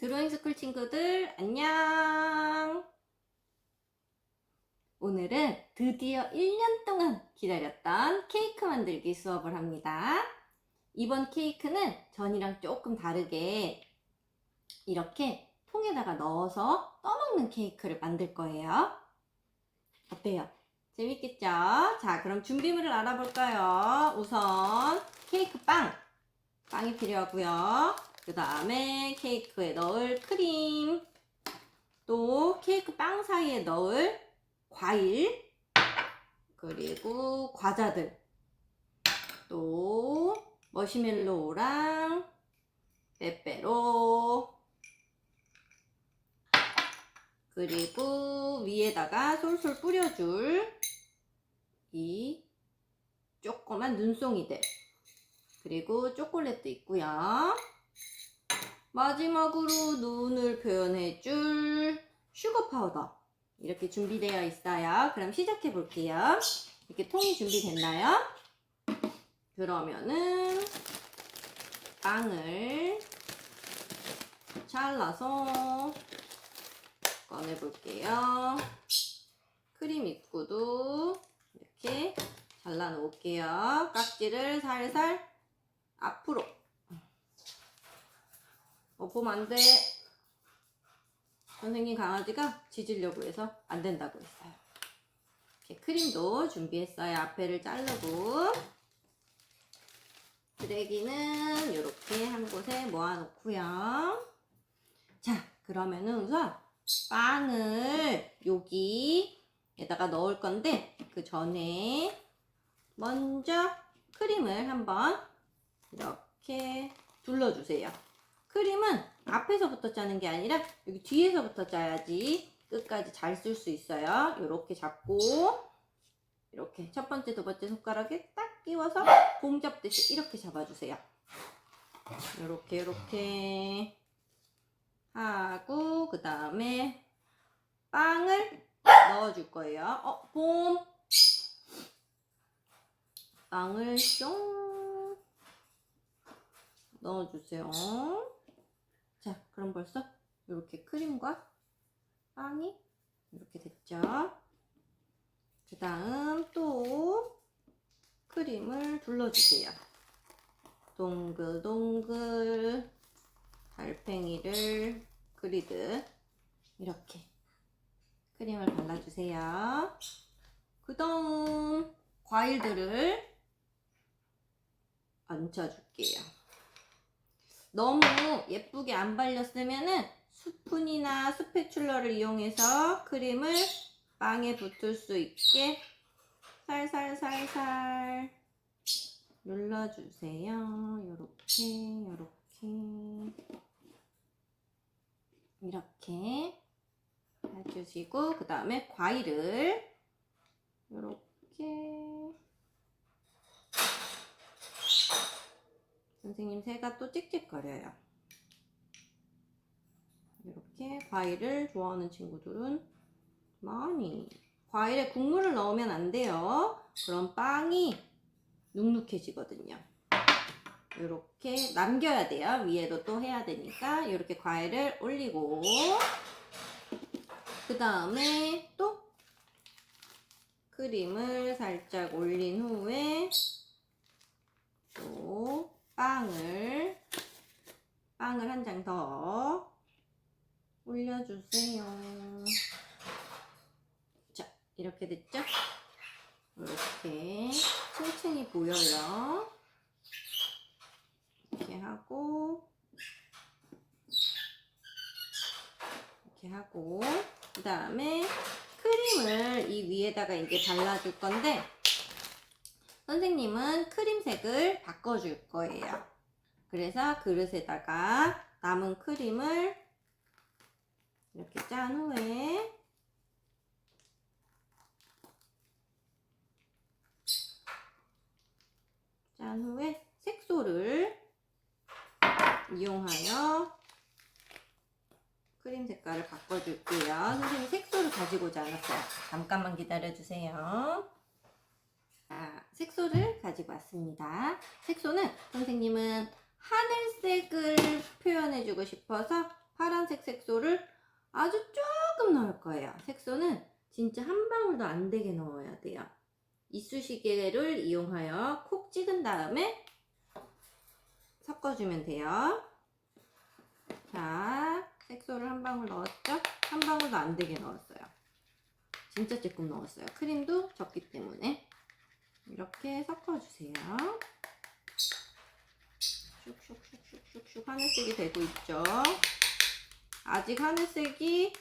드로잉 스쿨 친구들 안녕. 오늘은 드디어 1년 동안 기다렸던 케이크 만들기 수업을 합니다. 이번 케이크는 전이랑 조금 다르게 이렇게 통에다가 넣어서 떠먹는 케이크를 만들 거예요. 어때요? 재밌겠죠? 자, 그럼 준비물을 알아볼까요? 우선 케이크 빵이 필요하고요. 그 다음에 케이크에 넣을 크림, 또 케이크 빵 사이에 넣을 과일, 그리고 과자들, 또 머시멜로우랑 빼빼로, 그리고 위에다가 솔솔 뿌려줄 이 조그만 눈송이들, 그리고 초콜릿도 있고요. 마지막으로 눈을 표현해줄 슈거 파우더 이렇게 준비되어 있어요. 그럼 시작해 볼게요. 이렇게 통이 준비됐나요? 그러면은 빵을 잘라서 꺼내 볼게요. 크림 입구도 이렇게 잘라 놓을게요. 깍지를 살살 앞으로. 보면 안 돼. 선생님 강아지가 짖으려고 해서 안 된다고 했어요. 이렇게 크림도 준비했어요. 앞에를 자르고. 쓰레기는 이렇게 한 곳에 모아놓고요. 자, 그러면은 우선 빵을 여기에다가 넣을 건데 그 전에 먼저 크림을 한번 이렇게 둘러주세요. 크림은 앞에서부터 짜는 게 아니라 여기 뒤에서부터 짜야지 끝까지 잘 쓸 수 있어요. 이렇게 잡고 이렇게 첫 번째, 두 번째 손가락에 딱 끼워서 공 잡듯이 이렇게 잡아주세요. 이렇게 하고 그 다음에 빵을 넣어줄 거예요. 봄! 빵을 쫑 넣어주세요. 자, 그럼 벌써 이렇게 크림과 빵이 이렇게 됐죠. 그 다음 또 크림을 둘러주세요. 동글동글 달팽이를 그리듯 이렇게 크림을 발라주세요. 그 다음 과일들을 얹혀줄게요. 너무 예쁘게 안 발렸으면은 스푼이나 스패츌러를 이용해서 크림을 빵에 붙을 수 있게 살살살살 눌러주세요. 이렇게 해주시고 그 다음에 과일을 이렇게 선생님 새가 또 찍찍거려요. 이렇게 과일을 좋아하는 친구들은 많이 과일에 국물을 넣으면 안 돼요. 그럼 빵이 눅눅해지거든요. 이렇게 남겨야 돼요. 위에도 또 해야 되니까 이렇게 과일을 올리고 그 다음에 또 크림을 살짝 올린 후에 또 빵을 한 장 더 올려주세요. 자, 이렇게 됐죠? 이렇게 층층이 보여요. 이렇게 하고 그 다음에 크림을 이 위에다가 이제 발라줄 건데 선생님은 크림색을 바꿔줄 거예요. 그래서 그릇에다가 남은 크림을 이렇게 짠 후에 색소를 이용하여 크림 색깔을 바꿔줄게요. 선생님 색소를 가지고 오지 않았어요. 잠깐만 기다려주세요. 색소를 가지고 왔습니다. 색소는 선생님은 하늘색을 표현해주고 싶어서 파란색 색소를 아주 조금 넣을 거예요. 색소는 진짜 한 방울도 안 되게 넣어야 돼요. 이쑤시개를 이용하여 콕 찍은 다음에 섞어주면 돼요. 자, 색소를 한 방울 넣었죠? 한 방울도 안 되게 넣었어요. 진짜 조금 넣었어요. 크림도 적기 때문에. 이렇게 섞어주세요. 슉슉슉슉슉슉 하늘색이 되고 있죠? 아직 하늘색이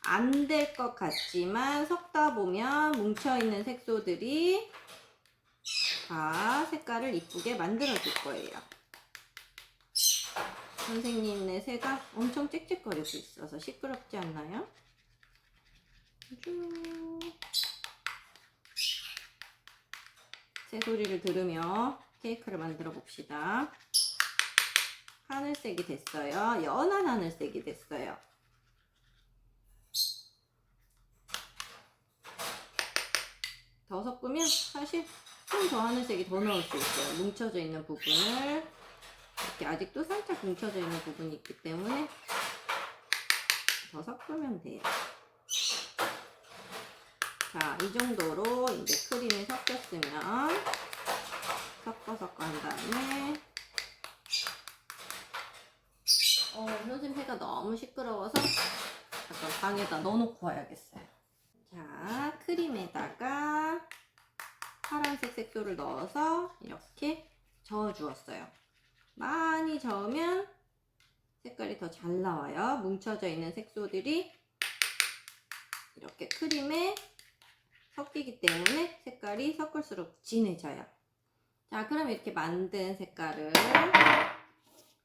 안 될 것 같지만 섞다 보면 뭉쳐있는 색소들이 다 색깔을 이쁘게 만들어 줄 거예요. 선생님네 새가 엄청 짹짹거리고 있어서 시끄럽지 않나요? 새 소리를 들으며 케이크를 만들어 봅시다. 하늘색이 됐어요. 연한 하늘색이 됐어요. 더 섞으면 사실 좀 더 하늘색이 더 나올 수 있어요. 뭉쳐져 있는 부분을 이렇게 아직도 살짝 뭉쳐져 있는 부분이 있기 때문에 더 섞으면 돼요. 자, 이 정도로 이제 크림이 섞였으면 섞어 한 다음에 선생님 해가 너무 시끄러워서 잠깐 방에다 넣어놓고 와야겠어요. 자, 크림에다가 파란색 색소를 넣어서 이렇게 저어 주었어요. 많이 저으면 색깔이 더 잘 나와요. 뭉쳐져 있는 색소들이 이렇게 크림에 섞이기 때문에 색깔이 섞을수록 진해져요. 자, 그럼 이렇게 만든 색깔을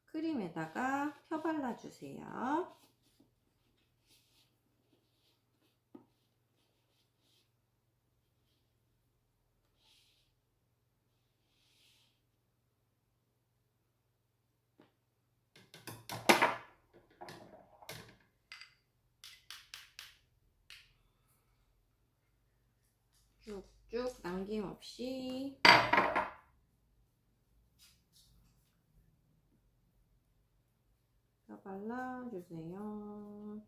크림에다가 펴발라 주세요. 쭉쭉 남김없이 발라주세요.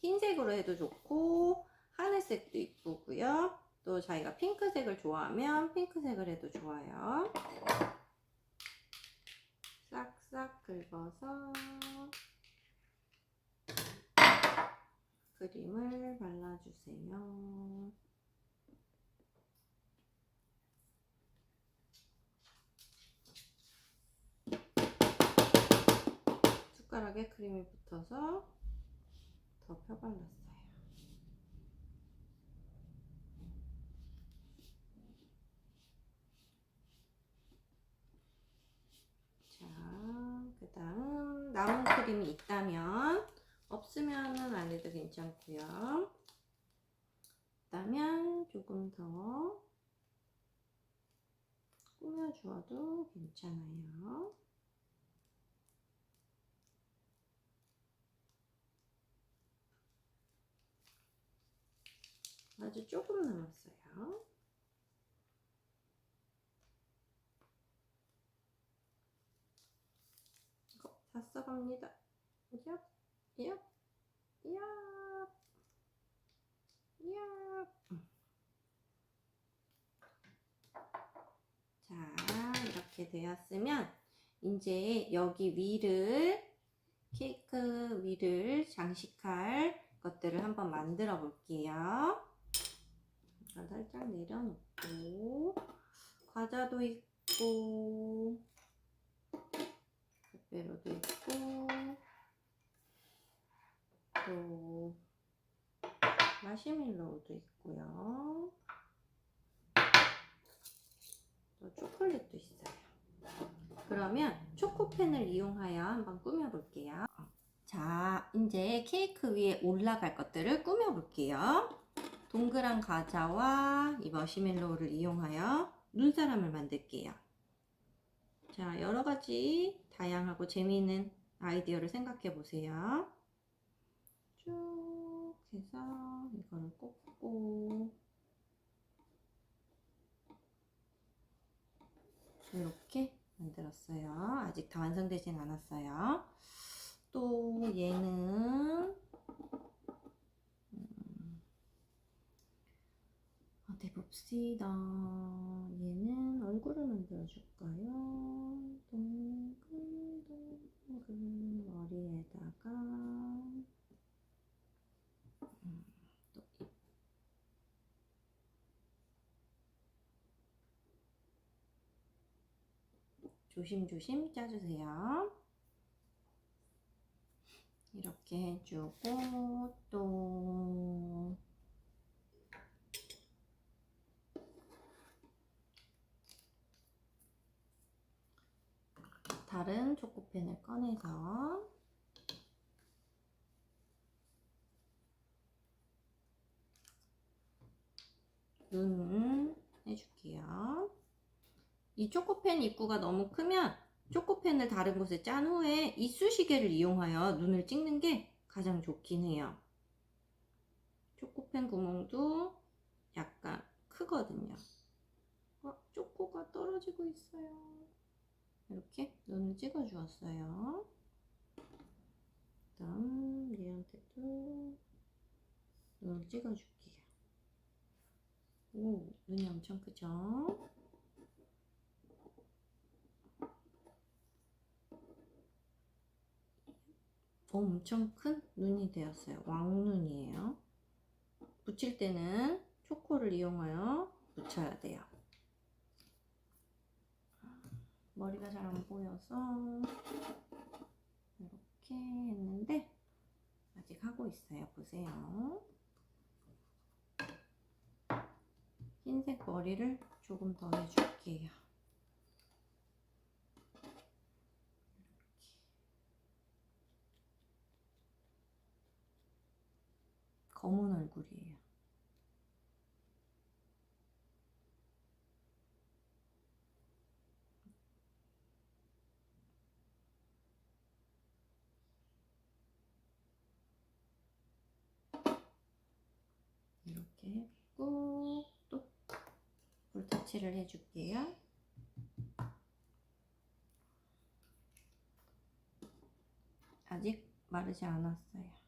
흰색으로 해도 좋고 하늘색도 이쁘고요. 또 자기가 핑크색을 좋아하면 핑크색을 해도 좋아요. 싹싹 긁어서 크림을 발라주세요. 숟가락에 크림이 붙어서 더 펴발랐어요. 자, 그 다음 남은 크림이 있다면 없으면은 안 해도 괜찮고요. 있다면 조금 더 꾸며주어도 괜찮아요. 아주 조금 남았어요. 이거 다 써갑니다. 얍, 얍, 얍, 얍. 자, 이렇게 되었으면 이제 여기 위를 케이크 위를 장식할 것들을 한번 만들어 볼게요. 살짝 내려놓고 과자도 있고 페페로도 있고 또 마시멜로우도 있고요. 또 초콜릿도 있어요. 그러면 초코펜을 이용하여 한번 꾸며 볼게요. 자, 이제 케이크 위에 올라갈 것들을 꾸며 볼게요. 동그란 과자와 이 머시멜로우를 이용하여 눈사람을 만들게요. 자, 여러 가지 다양하고 재미있는 아이디어를 생각해 보세요. 쭉 해서 이거를 꽂고 만들었어요. 아직 다 완성되진 않았어요. 또 얘는 어디 봅시다. 얘는 얼굴을 만들어줄까요? 동글동글 머리에다가 또 입. 조심조심 짜주세요. 이렇게 해주고 또 다른 초코펜을 꺼내서 눈 해줄게요. 이 초코펜 입구가 너무 크면 초코펜을 다른 곳에 짠 후에 이쑤시개를 이용하여 눈을 찍는 게 가장 좋긴 해요. 초코펜 구멍도 약간 크거든요. 초코가 떨어지고 있어요. 이렇게 눈을 찍어 주었어요. 그다음 얘한테도 눈을 찍어 줄게요. 오, 눈이 엄청 크죠? 엄청 큰 눈이 되었어요. 왕눈이에요. 붙일 때는 초코를 이용하여 붙여야 돼요. 머리가 잘 안 보여서 이렇게 했는데 아직 하고 있어요. 보세요. 흰색 머리를 조금 더 해줄게요. 검은 얼굴이에요. 이렇게 했고 또 볼터치를 해줄게요. 아직 마르지 않았어요.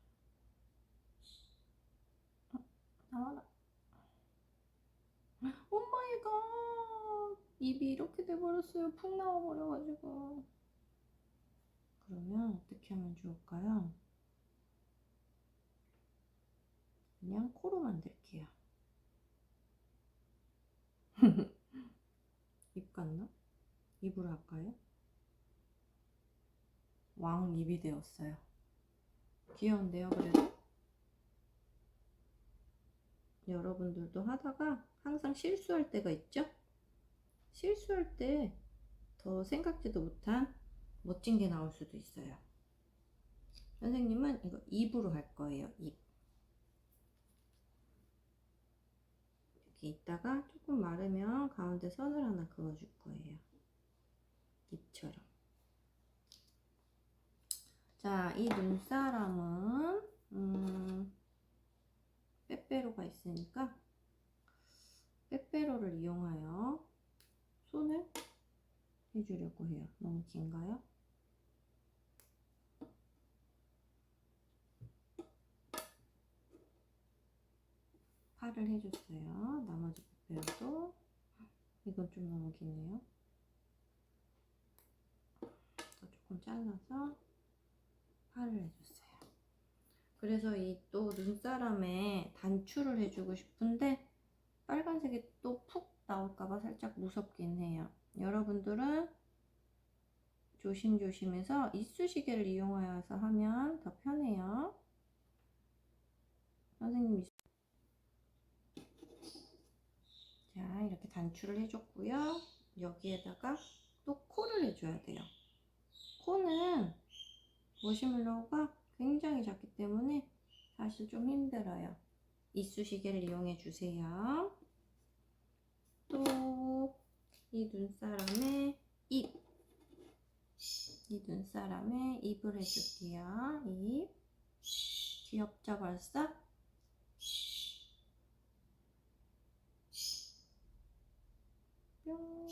나와라. 오마이갓, 입이 이렇게 돼버렸어요. 푹 나와버려가지고. 그러면 어떻게 하면 좋을까요? 그냥 코로 만들게요. 입 같나? 입으로 할까요? 왕 입이 되었어요. 귀여운데요, 그래도? 여러분들도 하다가 항상 실수할 때가 있죠? 실수할 때 더 생각지도 못한 멋진 게 나올 수도 있어요. 선생님은 이거 입으로 할 거예요. 입. 이렇게 있다가 조금 마르면 가운데 선을 하나 그어줄 거예요. 입처럼. 자, 이 눈사람은 빼빼로가 있으니까 빼빼로를 이용하여 손을 해주려고 해요. 너무 긴가요? 팔을 해줬어요. 나머지 빼빼로도. 이건 좀 너무 기네요. 더 조금 잘라서 팔을 해줬어요. 그래서 이 또 눈사람에 단추를 해주고 싶은데 빨간색이 또 푹 나올까봐 살짝 무섭긴 해요. 여러분들은 조심조심해서 이쑤시개를 이용하여서 하면 더 편해요. 선생님, 자, 이렇게 단추를 해줬고요. 여기에다가 또 코를 해줘야 돼요. 코는 머시멜로우가 굉장히 작기 때문에 사실 좀 힘들어요. 이쑤시개를 이용해 주세요. 또 이 눈사람에 입, 이 눈사람에 입을 해줄게요. 입. 귀엽죠 벌써? 뿅,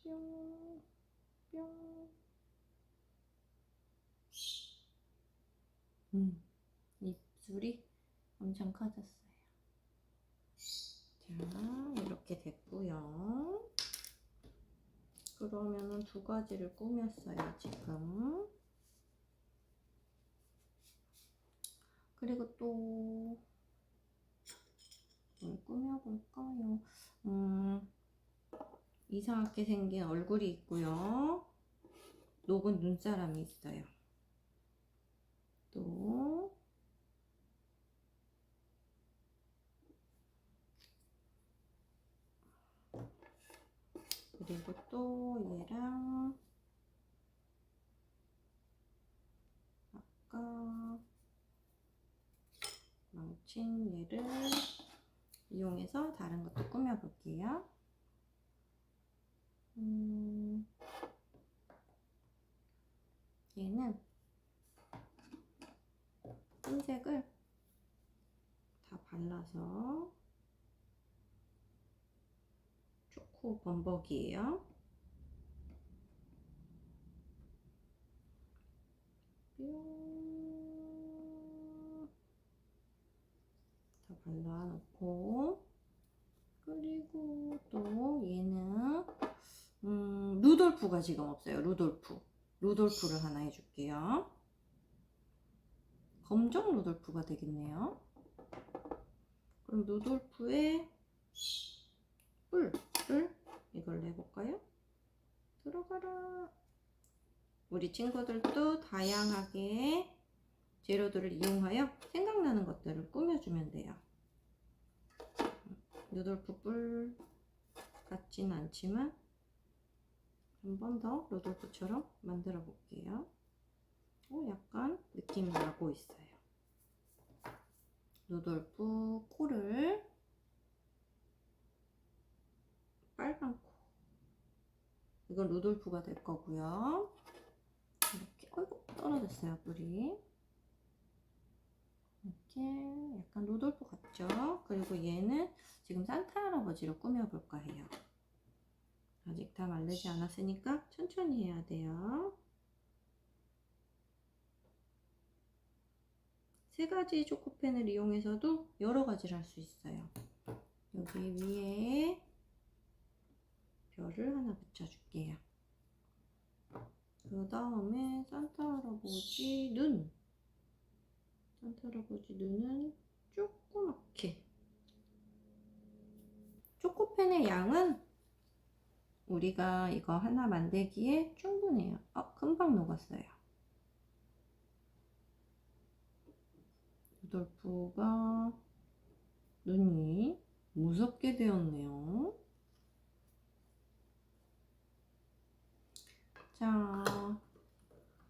뿅, 뿅. 입술이 엄청 커졌어요. 자, 이렇게 됐고요. 그러면은 두 가지를 꾸몄어요, 지금. 그리고 또 뭘 꾸며볼까요? 이상하게 생긴 얼굴이 있고요. 녹은 눈사람이 있어요. 또 그리고 또 얘랑 아까 망친 얘를 이용해서 다른 것도 꾸며볼게요. 얘는 흰색을 다 발라서 초코 범벅이에요. 다 발라놓고, 그리고 또 얘는 루돌프가 지금 없어요. 루돌프를 하나 해줄게요. 검정 루돌프가 되겠네요. 그럼 루돌프의 뿔을 이걸 내볼까요? 들어가라. 우리 친구들도 다양하게 재료들을 이용하여 생각나는 것들을 꾸며주면 돼요. 루돌프 뿔 같진 않지만 한 번 더 루돌프처럼 만들어 볼게요. 약간 느낌이 나고 있어요. 루돌프 코를 빨간 코. 이건 루돌프가 될 거고요. 이렇게 떨어졌어요, 뿔이. 이렇게 약간 루돌프 같죠? 그리고 얘는 지금 산타 할아버지로 꾸며볼까 해요. 아직 다 마르지 않았으니까 천천히 해야 돼요. 세 가지 초코펜을 이용해서도 여러 가지를 할 수 있어요. 여기 위에 별을 하나 붙여줄게요. 그 다음에 산타 할아버지 눈은 조그맣게. 초코펜의 양은 우리가 이거 하나 만들기에 충분해요. 금방 녹았어요. 루돌프가 눈이 무섭게 되었네요. 자,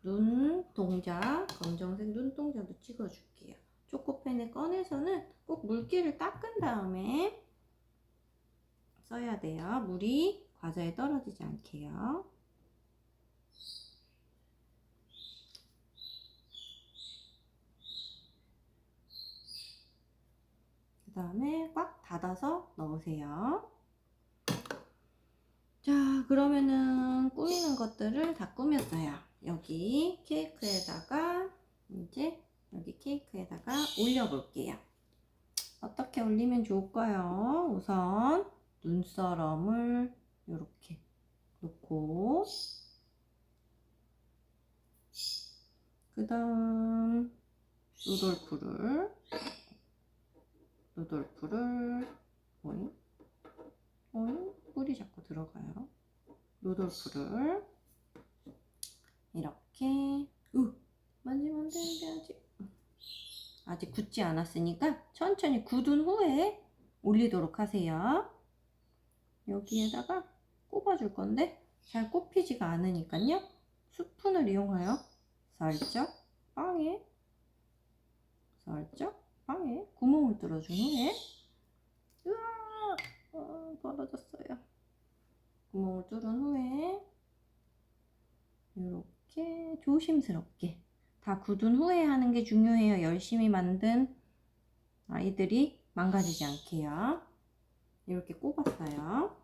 눈동자, 검정색 눈동자도 찍어줄게요. 초코펜을 꺼내서는 꼭 물기를 닦은 다음에 써야 돼요. 물이 과자에 떨어지지 않게요. 그 다음에 꽉 닫아서 넣으세요. 자, 그러면은 꾸미는 것들을 다 꾸몄어요. 여기 케이크에다가 올려볼게요. 어떻게 올리면 좋을까요? 우선 눈사람을 이렇게 놓고, 그 다음 루돌프를 뿔이 자꾸 들어가요. 루돌프를 이렇게 만지면 안 되는데 아직 굳지 않았으니까 천천히 굳은 후에 올리도록 하세요. 여기에다가 꼽아줄 건데 잘 꼽히지가 않으니까요. 스푼을 이용하여 살짝 빵에 구멍을 뚫어준 후에 벌어졌어요. 구멍을 뚫은 후에 이렇게 조심스럽게 다 굳은 후에 하는 게 중요해요. 열심히 만든 아이들이 망가지지 않게요. 이렇게 꼽았어요.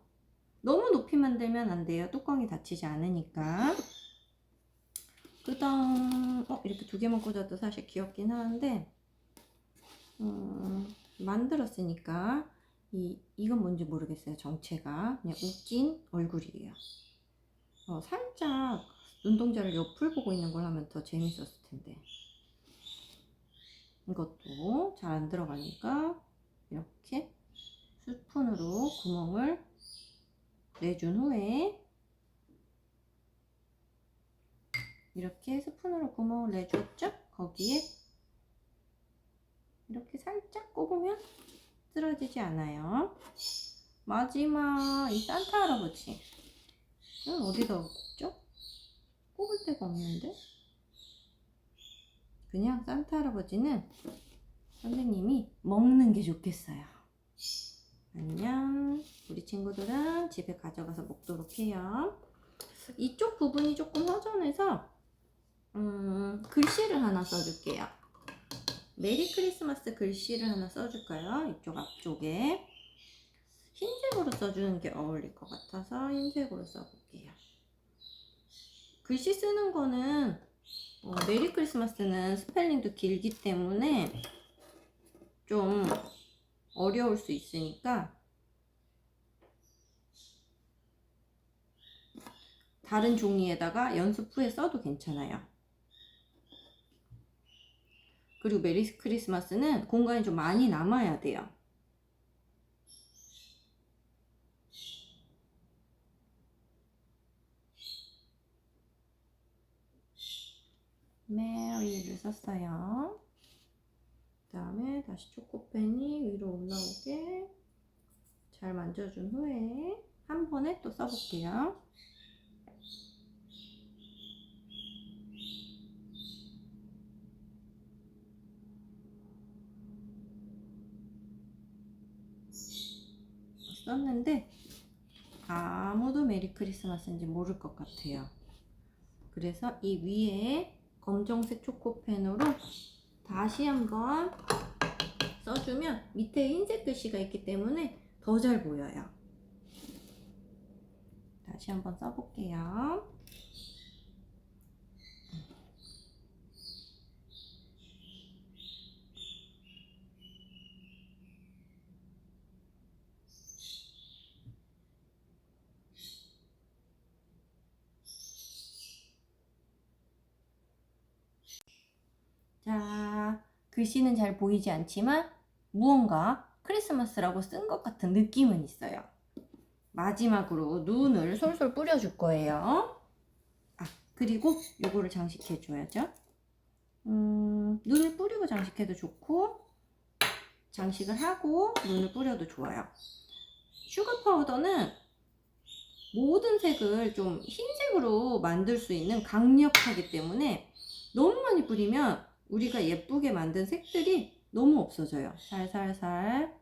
너무 높이 만들면 안 돼요. 뚜껑이 닫히지 않으니까. 그 다음 이렇게 두 개만 꽂아도 사실 귀엽긴 하는데 만들었으니까 이건 뭔지 모르겠어요. 정체가 그냥 웃긴 얼굴이에요. 살짝 눈동자를 옆을 보고 있는 걸 하면 더 재밌었을 텐데 이것도 잘 안 들어가니까 이렇게 스푼으로 구멍을 내준 후에 이렇게 스푼으로 구멍을 내줬죠? 거기에 이렇게 살짝 꼽으면 쓰러지지 않아요. 마지막 이 산타 할아버지 어디다 꼽죠? 꼽을 데가 없는데? 그냥 산타 할아버지는 선생님이 먹는 게 좋겠어요. 안녕. 우리 친구들은 집에 가져가서 먹도록 해요. 이쪽 부분이 조금 허전해서 글씨를 하나 써줄게요. 메리 크리스마스 글씨를 하나 써줄까요? 이쪽 앞쪽에 흰색으로 써주는 게 어울릴 것 같아서 흰색으로 써볼게요. 글씨 쓰는 거는 메리 크리스마스는 스펠링도 길기 때문에 좀 어려울 수 있으니까 다른 종이에다가 연습 후에 써도 괜찮아요. 그리고 메리 크리스마스는 공간이 좀 많이 남아야 돼요. 메리를 썼어요. 그 다음에 다시 초코펜이 위로 올라오게 잘 만져준 후에 한 번에 또 써볼게요. 썼는데 아무도 메리 크리스마스인지 모를 것 같아요. 그래서 이 위에 검정색 초코펜으로 다시 한번 써주면 밑에 흰색 글씨가 있기 때문에 더 잘 보여요. 다시 한번 써볼게요. 자, 글씨는 잘 보이지 않지만 무언가 크리스마스라고 쓴 것 같은 느낌은 있어요. 마지막으로 눈을 솔솔 뿌려줄 거예요. 그리고 요거를 장식해 줘야죠. 눈을 뿌리고 장식해도 좋고 장식을 하고 눈을 뿌려도 좋아요. 슈가 파우더는 모든 색을 좀 흰색으로 만들 수 있는 강력하기 때문에 너무 많이 뿌리면 우리가 예쁘게 만든 색들이 너무 없어져요. 살살살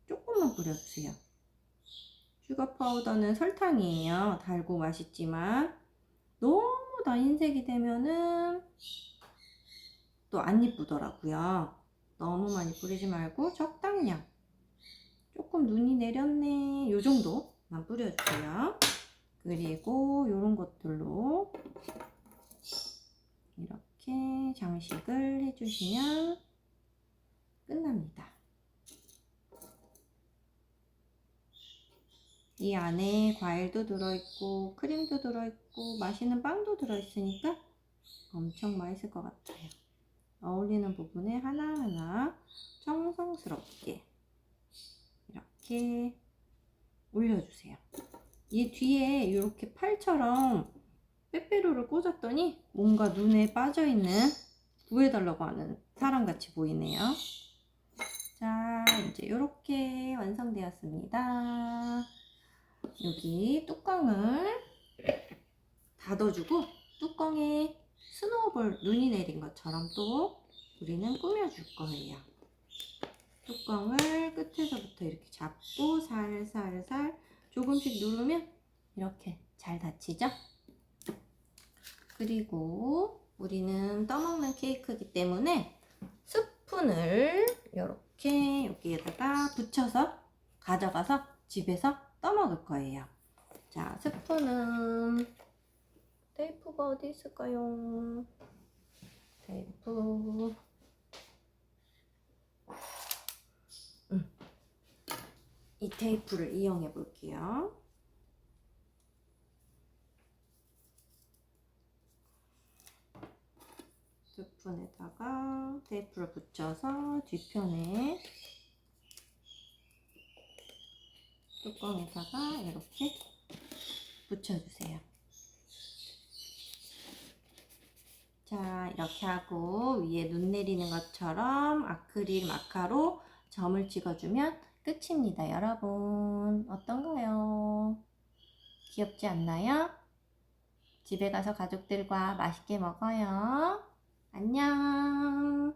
조금만 뿌려주세요. 슈가 파우더는 설탕이에요. 달고 맛있지만 너무 다 흰색이 되면은 또 안 예쁘더라고요. 너무 많이 뿌리지 말고 적당량. 조금 눈이 내렸네. 요 정도만 뿌려주세요. 그리고 요런 것들로 이렇게 장식을 해주시면 끝납니다. 이 안에 과일도 들어있고 크림도 들어있고 맛있는 빵도 들어있으니까 엄청 맛있을 것 같아요. 어울리는 부분에 하나하나 정성스럽게 이렇게 올려주세요. 이 뒤에 이렇게 팔처럼 빼빼로를 꽂았더니 뭔가 눈에 빠져있는 구해달라고 하는 사람같이 보이네요. 자, 이제 이렇게 완성되었습니다. 여기 뚜껑을 닫아주고 뚜껑에 스노우볼 눈이 내린 것처럼 또 우리는 꾸며줄 거예요. 뚜껑을 끝에서부터 이렇게 잡고 살살살 조금씩 누르면 이렇게 잘 닫히죠? 그리고 우리는 떠먹는 케이크이기 때문에 스푼을 이렇게 여기에다가 붙여서 가져가서 집에서 떠먹을 거예요. 자, 스푼은 테이프가 어디 있을까요? 테이프. 이 테이프를 이용해 볼게요. 스푼에다가 테이프를 붙여서 뒤편에 뚜껑에다가 이렇게 붙여주세요. 자, 이렇게 하고 위에 눈 내리는 것처럼 아크릴 마카로 점을 찍어주면 끝입니다, 여러분. 어떤가요? 귀엽지 않나요? 집에 가서 가족들과 맛있게 먹어요. 안녕.